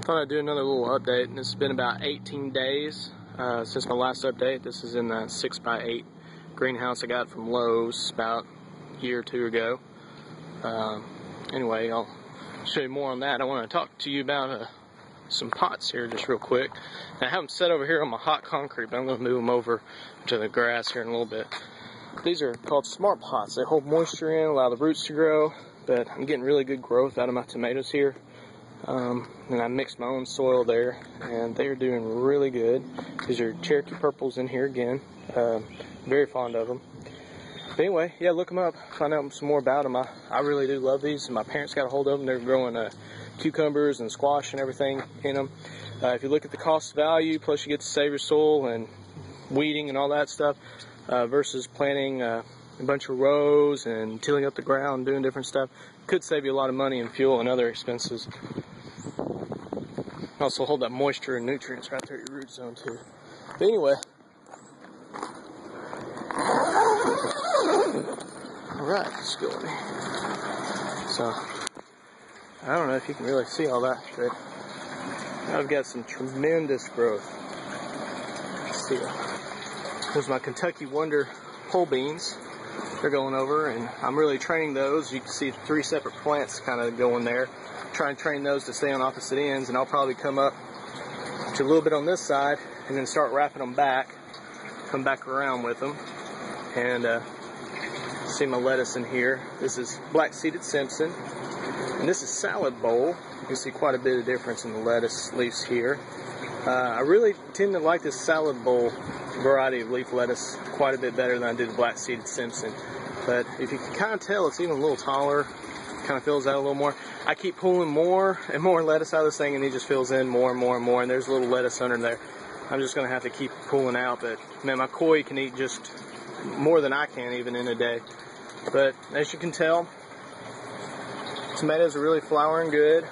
Thought I'd do another little update, and it's been about 18 days since my last update. This is in that 6x8 greenhouse I got from Lowe's about a year or two ago. Anyway, I'll show you more on that. I want to talk to you about some pots here just real quick. And I have them set over here on my hot concrete, but I'm going to move them over to the grass here in a little bit. These are called smart pots. They hold moisture in, allow the roots to grow, but I'm getting really good growth out of my tomatoes here. And I mixed my own soil there, and they are doing really good. These are Cherokee purples in here again. Very fond of them. But anyway, yeah, look them up, find out some more about them. I really do love these, and my parents got a hold of them. They're growing cucumbers and squash and everything in them. If you look at the cost value, plus you get to save your soil and weeding and all that stuff, versus planting a bunch of rows and tilling up the ground, doing different stuff, could save you a lot of money in fuel and other expenses. Also hold that moisture and nutrients right there at your root zone too. But anyway, alright, let's go. So, I don't know if you can really see all that, but I've got some tremendous growth. See, there's my Kentucky Wonder pole beans. They're going over, and I'm really training those. You can see 3 separate plants kind of going there. Try and train those to stay on opposite ends, and I'll probably come up to a little bit on this side and then start wrapping them back, come back around with them. And see my lettuce in here. This is black-seeded Simpson, and this is salad bowl. You can see quite a bit of difference in the lettuce leaves here. I really tend to like this salad bowl variety of leaf lettuce quite a bit better than I do the black-seeded Simpson. But if you can kind of tell, it's even a little taller, kind of fills out a little more. I keep pulling more and more lettuce out of this thing, and it just fills in more and more and more, and there's a little lettuce under there. I'm just going to have to keep pulling out, but man, my koi can eat just more than I can even in a day. But as you can tell, tomatoes are really flowering good.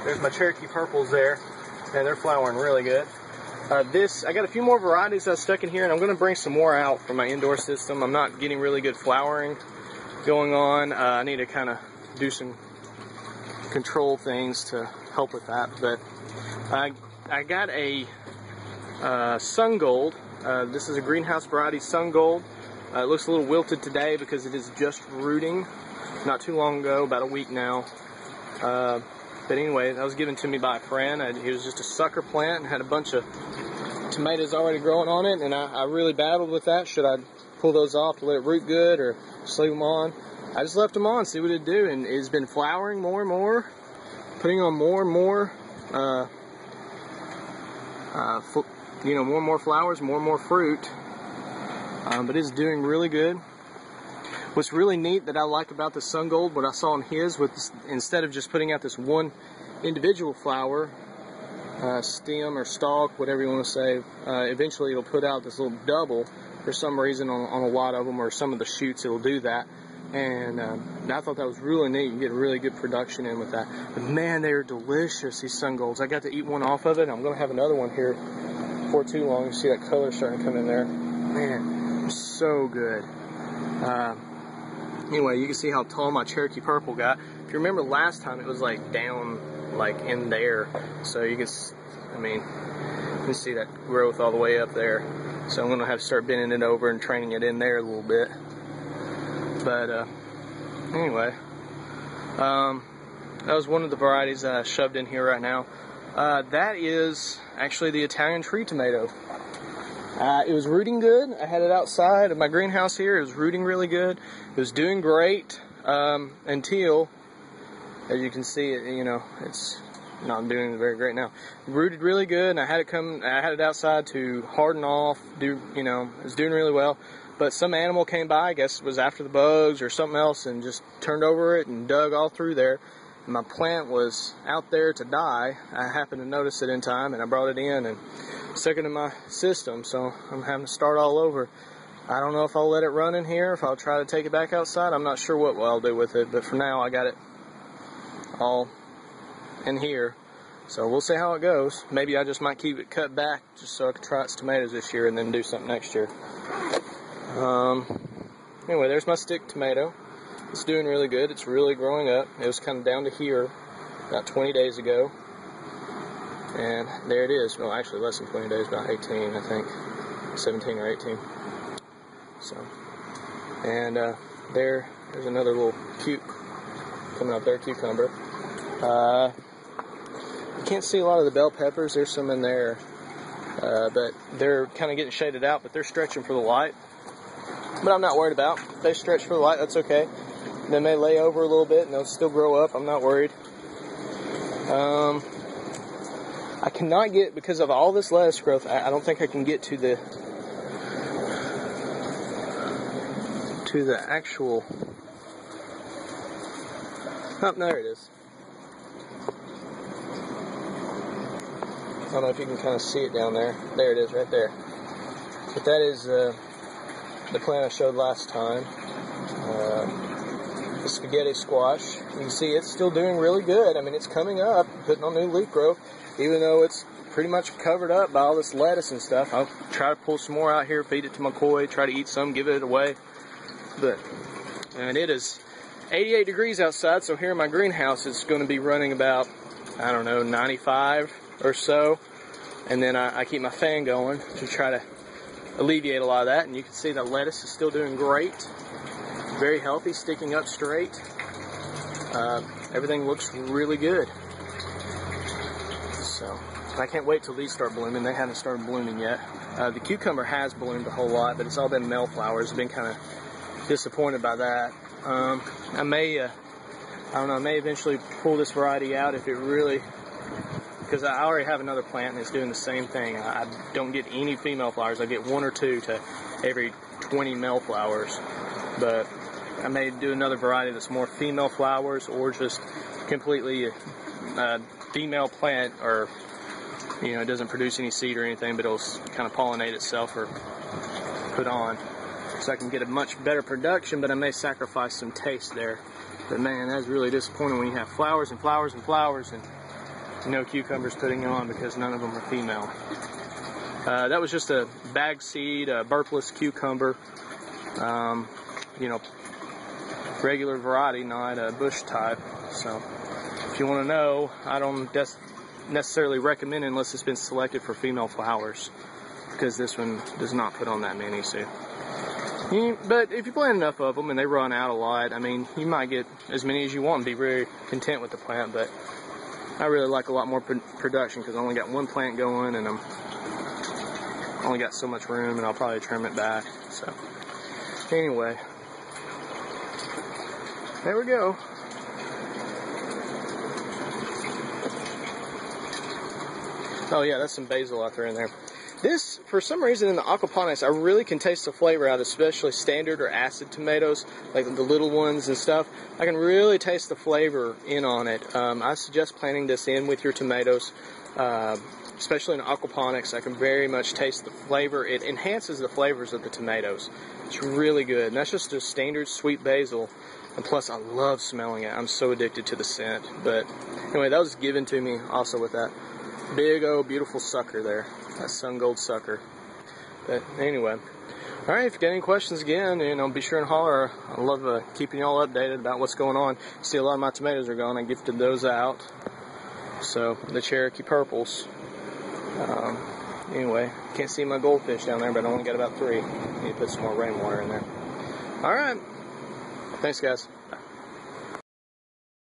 There's my Cherokee purples there, and they're flowering really good. I got a few more varieties I stuck in here, and I'm going to bring some more out for my indoor system. I'm not getting really good flowering going on. I need to kind of do some control things to help with that. But I got a Sun Gold. This is a greenhouse variety Sun Gold. It looks a little wilted today because it is just rooting. Not too long ago, about a week now. But anyway, that was given to me by a friend. It was just a sucker plant and had a bunch of tomatoes already growing on it, and I really battled with that. Should I pull those off to let it root good or just leave them on? I just left them on, see what it'd do, and it's been flowering more and more, putting on more and more, more and more flowers, more and more fruit, but it's doing really good. What's really neat that I like about the Sun Gold, what I saw in his, instead of just putting out this one individual flower, stem or stalk, whatever you want to say, eventually it'll put out this little double for some reason on a lot of them, or some of the shoots it'll do that. And I thought that was really neat. You get a really good production in with that. But man, they are delicious, these Sun Golds. I got to eat one off of it. I'm going to have another one here before too long. You see that color starting to come in there. Man, so good. Anyway, you can see how tall my Cherokee purple got. If you remember last time, it was like down, like in there. So you can, you can see that growth all the way up there. So I'm going to have to start bending it over and training it in there a little bit. But anyway, that was one of the varieties that I shoved in here right now. That is actually the Italian tree tomato. It was rooting good. I had it outside of my greenhouse here. It was rooting really good. It was doing great until, as you can see, it's not doing very great now. It rooted really good, and I had it outside to harden off. It was doing really well. But some animal came by, I guess it was after the bugs or something else, and just turned over it and dug all through there. And my plant was out there to die. I happened to notice it in time, and I brought it in and stuck it in my system, so I'm having to start all over. I don't know if I'll let it run in here, if I'll try to take it back outside. I'm not sure what I'll do with it, but for now I got it all in here. So we'll see how it goes. Maybe I just might keep it cut back just so I can try its tomatoes this year and then do something next year. Anyway, there's my stick tomato. It's doing really good. It's really growing up. It was kind of down to here about 20 days ago. And there it is. Well, actually less than 20 days, about 18, I think. 17 or 18. So, and there's another little cute coming up there, cucumber. You can't see a lot of the bell peppers. There's some in there, but they're kind of getting shaded out, but they're stretching for the light. But I'm not worried about. If they stretch for the light, that's okay. They may lay over a little bit and they'll still grow up. I'm not worried. I cannot get, because of all this lettuce growth, I don't think I can get to the actual. Oh, there it is. I don't know if you can kind of see it down there. There it is, right there. But that is the plant I showed last time. The spaghetti squash. You can see it's still doing really good. I mean, it's coming up, putting on new leaf growth, even though it's pretty much covered up by all this lettuce and stuff. I'll try to pull some more out here, feed it to my koi, try to eat some, give it away. But, and it is 88 degrees outside, so here in my greenhouse it's going to be running about, I don't know, 95 or so. And then I keep my fan going to try to alleviate a lot of that. And you can see the lettuce is still doing great. Very healthy, sticking up straight. Everything looks really good. So, I can't wait till these start blooming. They haven't started blooming yet. The cucumber has bloomed a whole lot, but it's all been male flowers. I've been kind of disappointed by that. I may eventually pull this variety out if it really, because I already have another plant and it's doing the same thing. I don't get any female flowers. I get 1 or 2 to every 20 male flowers. But I may do another variety that's more female flowers, or just completely female plant, or it doesn't produce any seed or anything, but it'll kind of pollinate itself or put on. So I can get a much better production, but I may sacrifice some taste there. But man, that's really disappointing when you have flowers and flowers and flowers and no cucumbers putting on because none of them are female. That was just a bag seed, a burpless cucumber, regular variety, not a bush type. So if you want to know, I don't necessarily recommend it unless it's been selected for female flowers, because this one does not put on that many. So. But if you plant enough of them and they run out a lot, I mean, you might get as many as you want and be very content with the plant. But I really like a lot more production because I only got one plant going and I'm only got so much room, and I'll probably trim it back. So anyway, there we go. Oh yeah, that's some basil out there in there. This, for some reason in the aquaponics, I really can taste the flavor out, especially standard or acid tomatoes, like the little ones and stuff. I can really taste the flavor in on it. I suggest planting this in with your tomatoes, especially in aquaponics. I can very much taste the flavor. It enhances the flavors of the tomatoes. It's really good. And that's just a standard sweet basil. And plus, I love smelling it. I'm so addicted to the scent. But anyway, that was given to me also with that big old beautiful sucker there. That sun gold sucker. But anyway, alright, if you got any questions again, be sure and holler. I love keeping you all updated about what's going on. See, a lot of my tomatoes are gone. I gifted those out. So, the Cherokee purples. Anyway, can't see my goldfish down there, but I only got about 3. Need to put some more rainwater in there. Alright. Thanks, guys. Bye.